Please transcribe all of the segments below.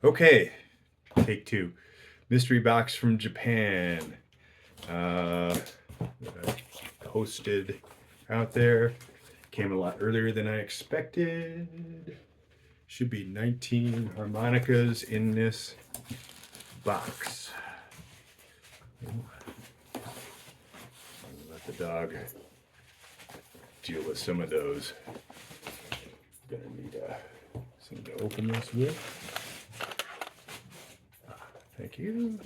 Okay, take two. Mystery box from Japan. That I posted out there. Came a lot earlier than I expected. Should be 19 harmonicas in this box. I'll let the dog deal with some of those. Gonna need something to open this with. Thank you.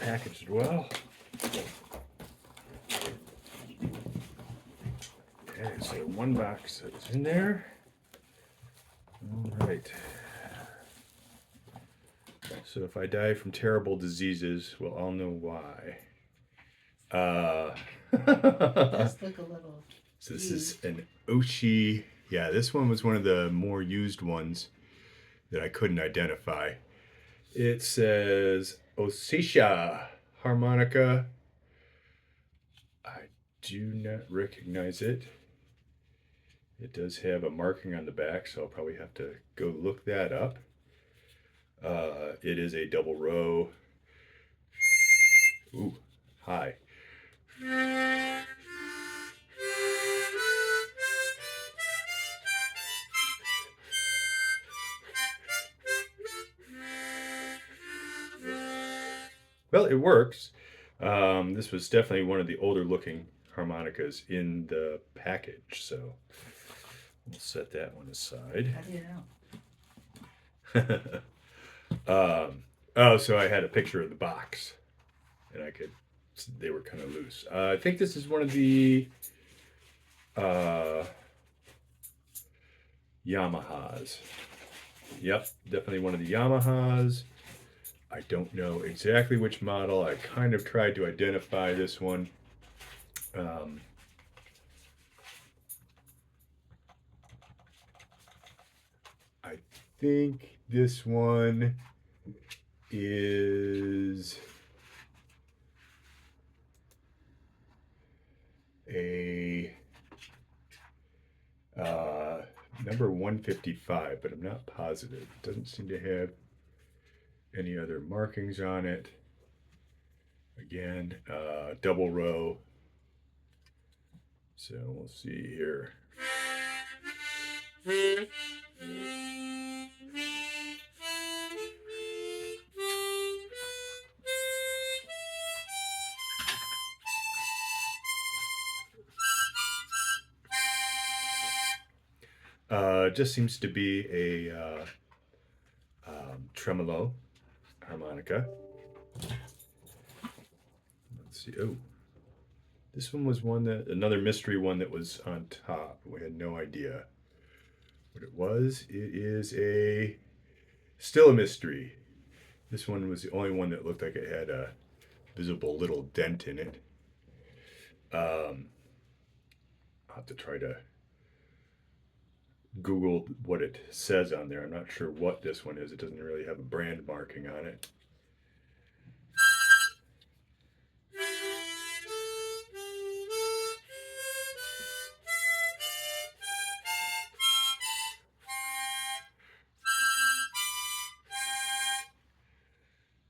Packaged well. Okay, so one box is in there. All right. So if I die from terrible diseases, we'll all know why. Does look a little. So this is an Oshi. Yeah, this one was one of the more used ones that I couldn't identify. It says Osisha harmonica. I do not recognize it. It does have a marking on the back, so I'll probably have to go look that up. It is a double row. Ooh, high. Well, it works. This was definitely one of the older looking harmonicas in the package, so we'll set that one aside. How do you know? Oh, so I had a picture of the box, and they were kind of loose. I think this is one of the Yamahas. Yep, definitely one of the Yamahas. I don't know exactly which model. I kind of tried to identify this one. I think this one is a number 155, but I'm not positive. It doesn't seem to have any other markings on it. Again, double row. So we'll see here. Just seems to be a tremolo harmonica. Let's see. Oh, this one was another mystery one that was on top. We had no idea what it was. It is still a mystery. This one was the only one that looked like it had a visible little dent in it. I'll have to try to Google what it says on there. I'm not sure what this one is. It doesn't really have a brand marking on it.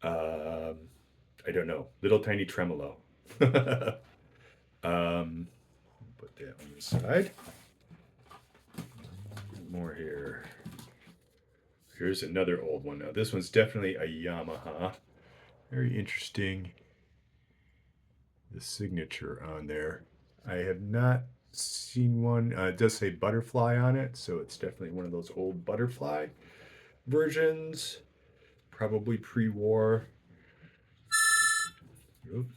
I don't know. Little tiny tremolo. Put that on the side. More here. Here's another old one. Now this one's definitely a Yamaha. Very interesting. The signature on there. I have not seen one. It does say butterfly on it, so it's definitely one of those old butterfly versions. Probably pre-war. Oop.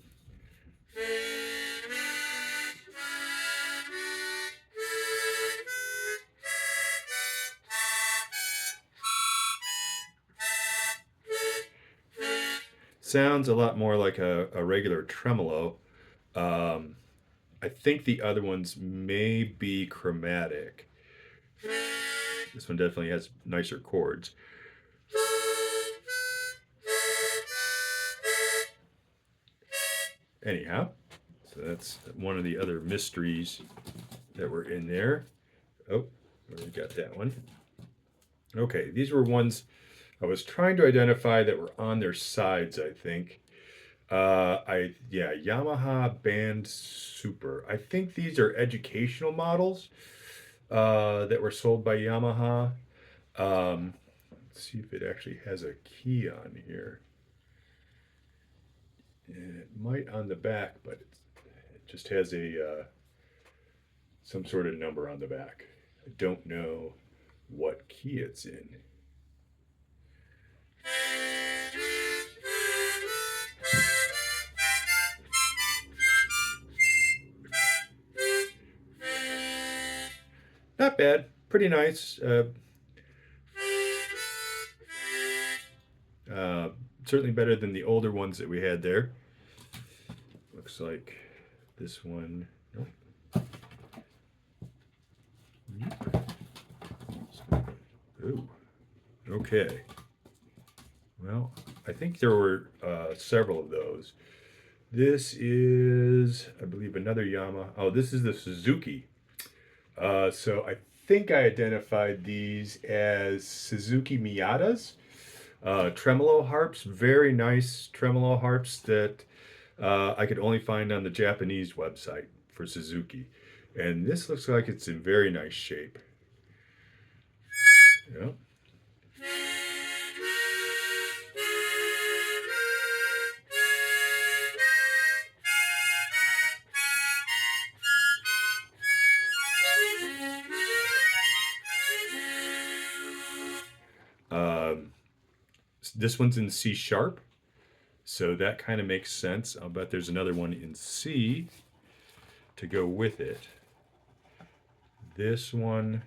Sounds a lot more like a regular tremolo. I think the other ones may be chromatic. This one definitely has nicer chords. Anyhow, so that's one of the other mysteries that were in there. Oh, we got that one. Okay, these were ones I was trying to identify that were on their sides, I think. Yamaha Band Super. I think these are educational models that were sold by Yamaha. Let's see if it actually has a key on here. And it might on the back, but it just has a some sort of number on the back. I don't know what key it's in. Not bad, pretty nice. Uh, Certainly better than the older ones that we had there. Looks like this one. Nope. Ooh. Okay. Well, I think there were several of those. This is, I believe, another Yamaha. Oh, this is the Suzuki. So I think I identified these as Suzuki Miatas. Tremolo harps, very nice tremolo harps that I could only find on the Japanese website for Suzuki. And this looks like it's in very nice shape. Yeah. Um, this one's in C sharp, so that kind of makes sense. I'll bet there's another one in C to go with it. This one,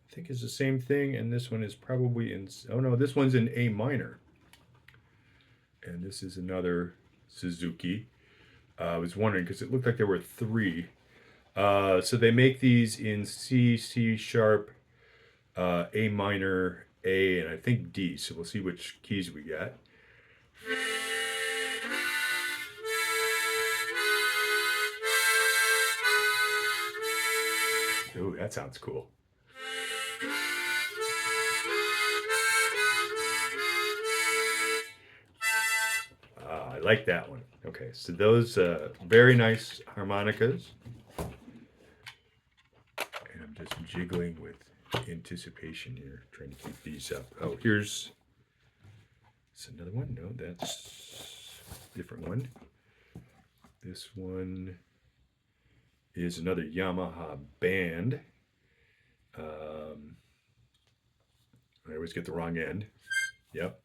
I think, is the same thing, and this one is probably in. Oh no, this one's in A minor, and this is another Suzuki. I was wondering because it looked like there were three. So they make these in C, C sharp, A minor, A, and I think D. So we'll see which keys we get. Ooh, that sounds cool. I like that one. Okay, so those very nice harmonicas. And I'm just jiggling with anticipation here, trying to keep these up. Oh, here's another one. No, that's a different one. This one is another Yamaha band. I always get the wrong end. Yep.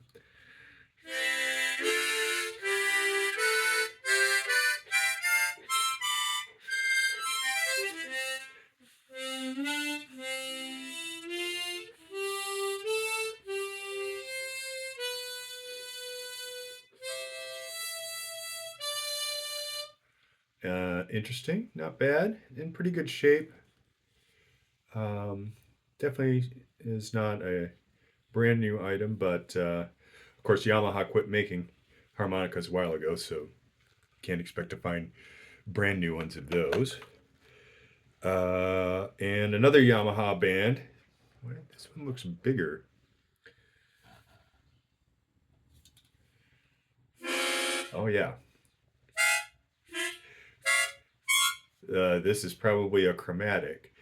Interesting, not bad, in pretty good shape. Definitely is not a brand new item, but of course Yamaha quit making harmonicas a while ago, so can't expect to find brand new ones of those. And another Yamaha band. This one looks bigger. Oh yeah. This is probably a chromatic.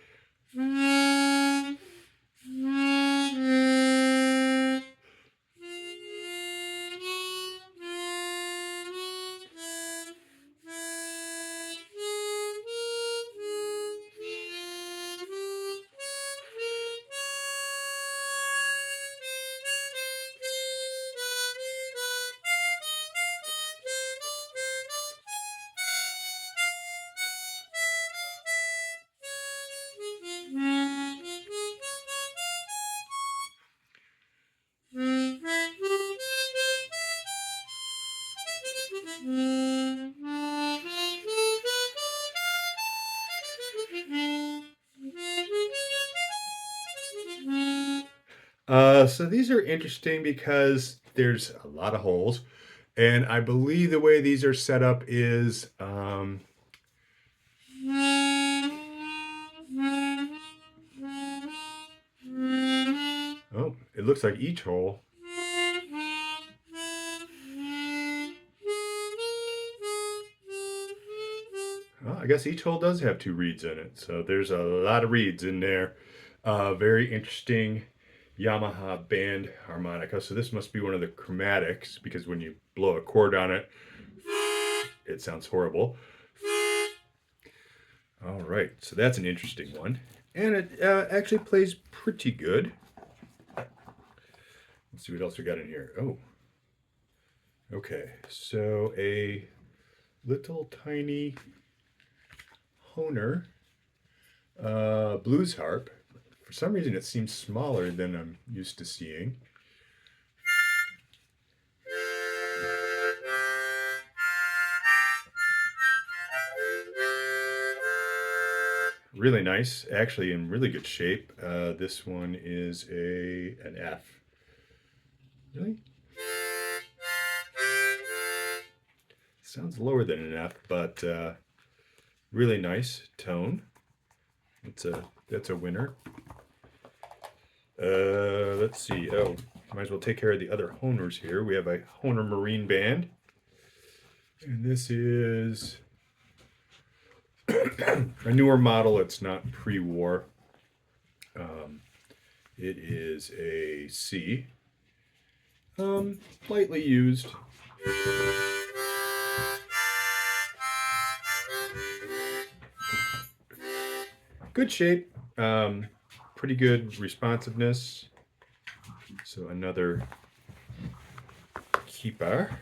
So these are interesting because there's a lot of holes, and I believe the way these are set up is oh, it looks like each hole. Well, I guess each hole does have two reeds in it, so there's a lot of reeds in there. Very interesting Yamaha band harmonica. So this must be one of the chromatics because when you blow a chord on it, it sounds horrible. All right, so that's an interesting one, and it actually plays pretty good. Let's see what else we got in here. Oh, okay, so a little tiny Honer blues harp. For some reason, it seems smaller than I'm used to seeing. Really nice, actually in really good shape. This one is an F. Really? Sounds lower than an F, but really nice tone. That's a winner. Let's see. Oh, might as well take care of the other Honers here. We have a Honer Marine Band, and this is a newer model. It's not pre-war. It is a C. Lightly used. Good shape. Pretty good responsiveness. So another keeper.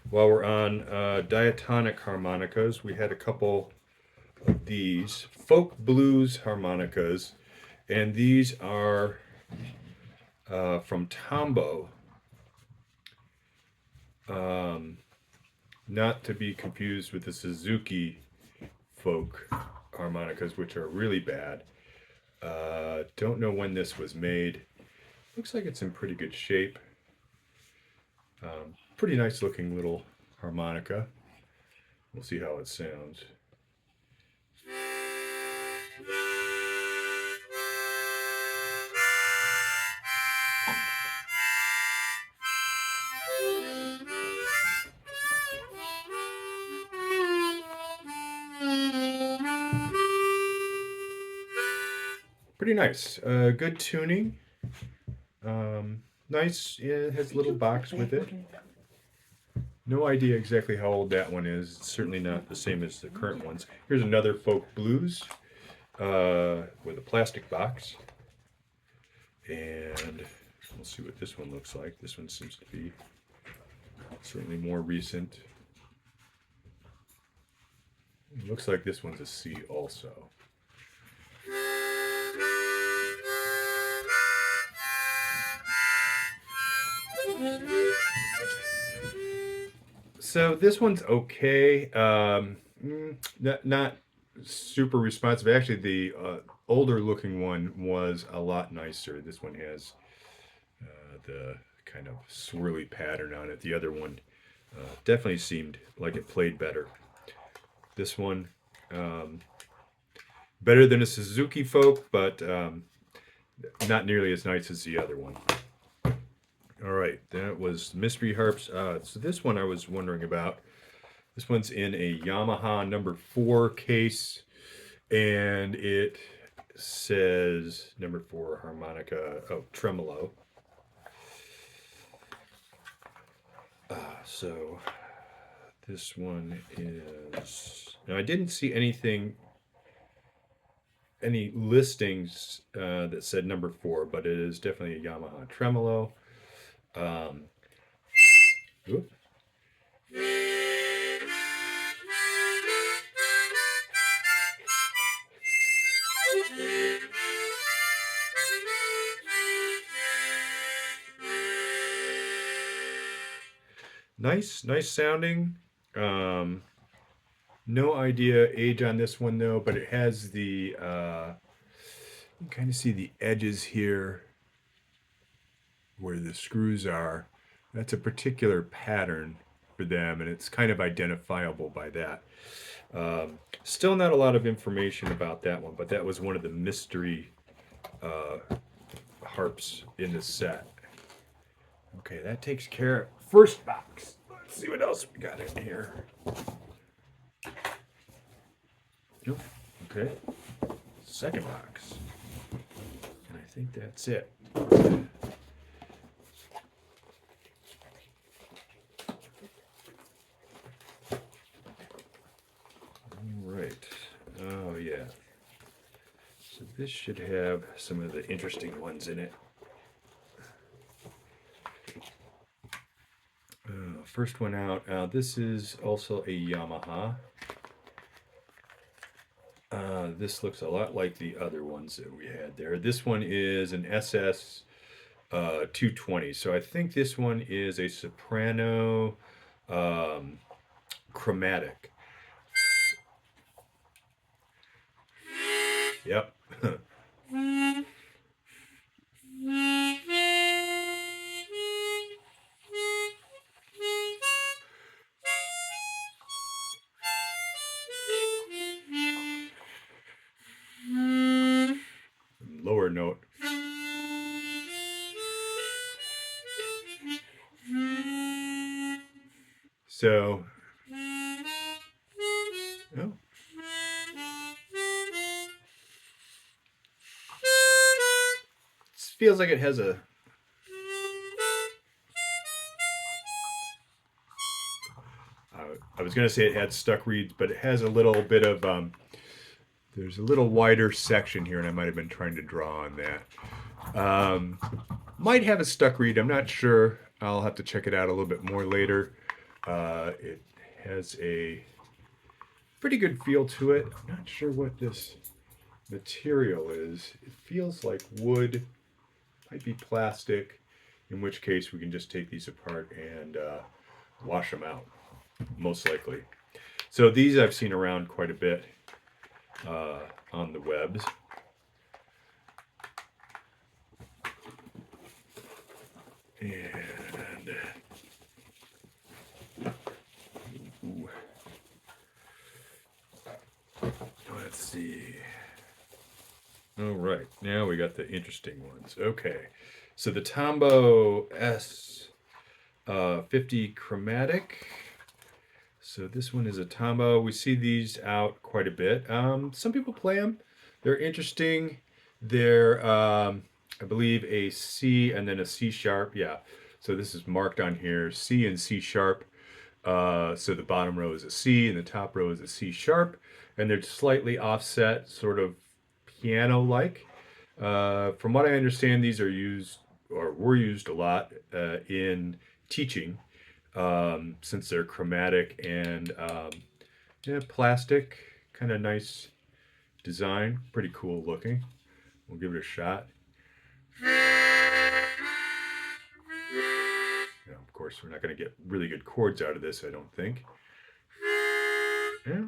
While we're on diatonic harmonicas, we had a couple of these folk blues harmonicas, and these are from Tombo. Not to be confused with the Suzuki folk harmonicas, which are really bad. Don't know when this was made. Looks like it's in pretty good shape. Pretty nice looking little harmonica. We'll see how it sounds. Pretty nice. Good tuning. Nice. Yeah, it has a little box with it. No idea exactly how old that one is. It's certainly not the same as the current ones. Here's another folk blues with a plastic box. And we'll see what this one looks like. This one seems to be certainly more recent. It looks like this one's a C also. So this one's okay. Not super responsive. Actually, the older looking one was a lot nicer. This one has the kind of swirly pattern on it. The other one definitely seemed like it played better. This one better than a Suzuki folk, but not nearly as nice as the other one. All right, that was Mystery Harps. So this one I was wondering about. This one's in a Yamaha number 4 case, and it says number 4 harmonica, tremolo. So this one is, now I didn't see any listings that said number 4, but it is definitely a Yamaha tremolo. Oops. Nice sounding. No idea age on this one though, but it has the you can kind of see the edges here where the screws are. That's a particular pattern for them, and it's kind of identifiable by that. Still not a lot of information about that one, but that was one of the mystery harps in the set. Okay, that takes care of first box. Let's see what else we got in here. Nope. Okay. Second box. And I think that's it. Right. Oh, yeah. So this should have some of the interesting ones in it. First one out. This is also a Yamaha. This looks a lot like the other ones that we had there. This one is an SS 220. So I think this one is a soprano chromatic. Yep. Lower note. So, oh. Feels like it has a I was going to say it had stuck reeds, but it has a little bit of there's a little wider section here, and I might have been trying to draw on that. Might have a stuck reed. I'm not sure. I'll have to check it out a little bit more later. It has a pretty good feel to it. I'm not sure what this material is. It feels like wood. Might be plastic, in which case we can just take these apart and wash them out, most likely. So these I've seen around quite a bit on the webs. And ooh. Let's see. All right, now we got the interesting ones. Okay, so the Tombow S50 chromatic. So this one is a Tombow. We see these out quite a bit. Some people play them. They're interesting. They're, I believe, a C and then a C sharp. Yeah, so this is marked on here, C and C sharp. So the bottom row is a C and the top row is a C sharp. And they're slightly offset, sort of piano-like. From what I understand, these are used or were used a lot in teaching, since they're chromatic and yeah, plastic, kind of nice design, pretty cool looking. We'll give it a shot. Now, of course, we're not going to get really good chords out of this, I don't think. Yeah.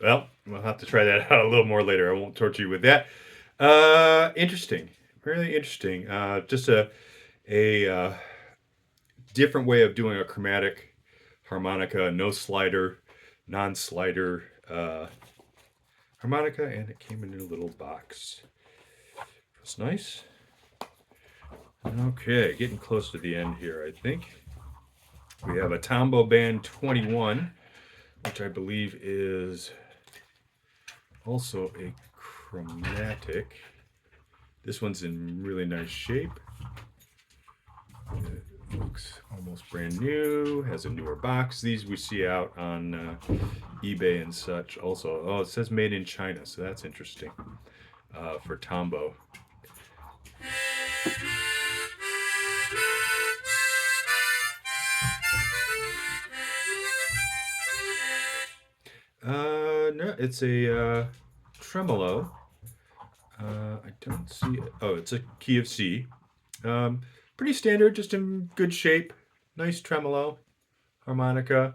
Well, we'll have to try that out a little more later. I won't torture you with that. Interesting, really interesting. Just a different way of doing a chromatic harmonica, no slider, non-slider harmonica, and it came in a little box. It's nice. Okay, getting close to the end here, I think. We have a Tombow Band 21, which I believe is also a chromatic. This one's in really nice shape. It looks almost brand new, has a newer box. These we see out on eBay and such also. Oh, it says made in China, so that's interesting for Tombow. No, it's a tremolo. I don't see it. Oh, it's a key of C. Pretty standard, just in good shape. Nice tremolo harmonica.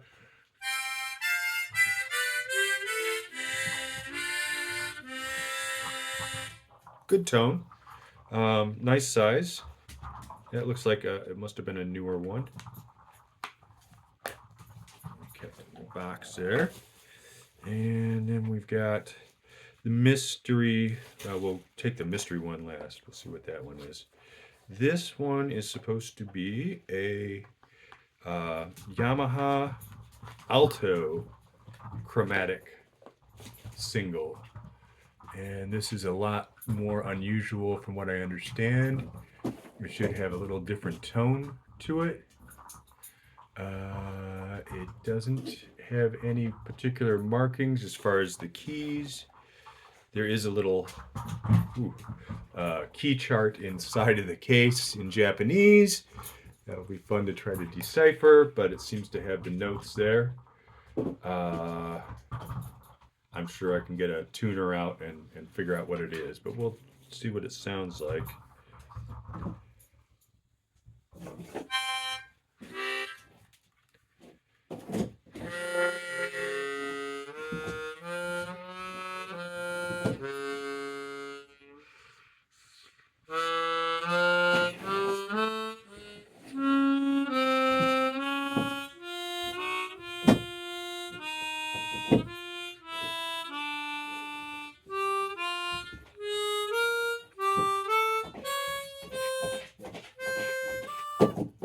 Good tone. Nice size. Yeah, it looks like it must have been a newer one. Kept in the box there. And then we've got the mystery. We'll take the mystery one last. We'll see what that one is. This one is supposed to be a Yamaha Alto chromatic single. And this is a lot more unusual from what I understand. It should have a little different tone to it. It doesn't have any particular markings as far as the keys. There is a little key chart inside of the case in Japanese. That'll be fun to try to decipher, but it seems to have the notes there. I'm sure I can get a tuner out and figure out what it is, but we'll see what it sounds like.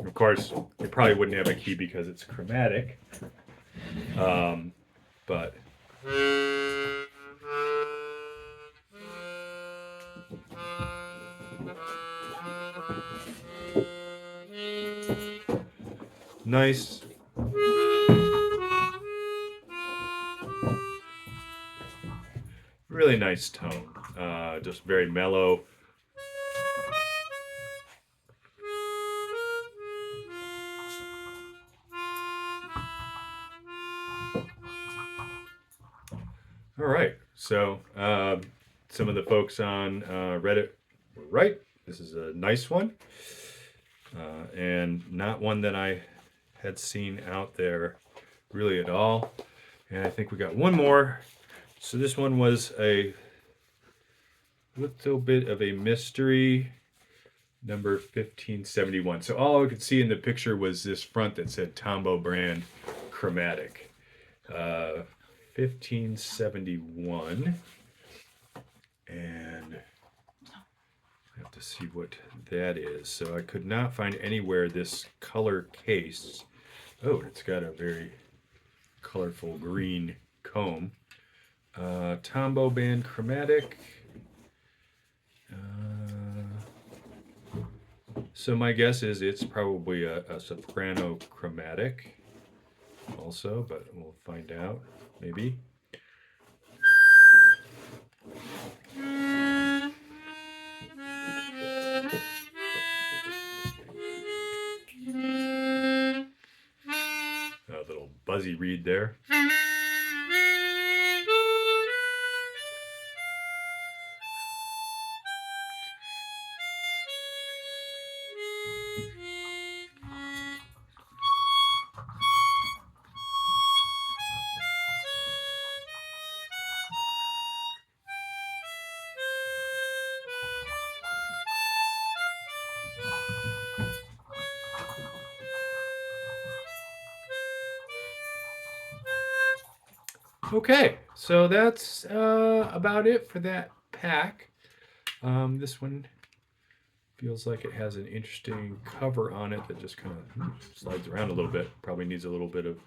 Of course, it probably wouldn't have a key because it's chromatic, but nice. Really nice tone, just very mellow. All right, so some of the folks on Reddit were right. This is a nice one, and not one that I had seen out there really at all. And I think we got one more. So this one was a little bit of a mystery, number 1571. So all I could see in the picture was this front that said Tombow brand chromatic. 1571, and I have to see what that is. So I could not find anywhere this color case. Oh, it's got a very colorful green comb. Tombow band chromatic. So my guess is it's probably a soprano chromatic also, but we'll find out maybe. A little buzzy reed there. Okay, so that's about it for that pack. This one feels like it has an interesting cover on it that just kind of slides around a little bit. Probably needs a little bit of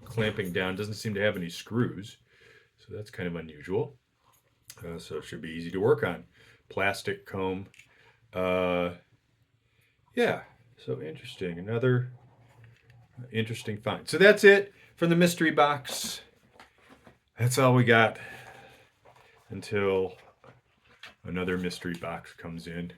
clamping down. Doesn't seem to have any screws, so that's kind of unusual. So it should be easy to work on. Plastic comb. Yeah, so interesting. Another interesting find. So that's it for the mystery box. That's all we got until another mystery box comes in.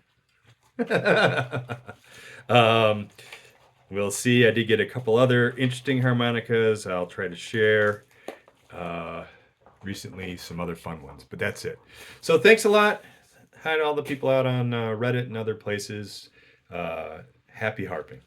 We'll see. I did get a couple other interesting harmonicas I'll try to share. Recently, some other fun ones, but that's it. So thanks a lot. Hi to all the people out on Reddit and other places. Happy harping.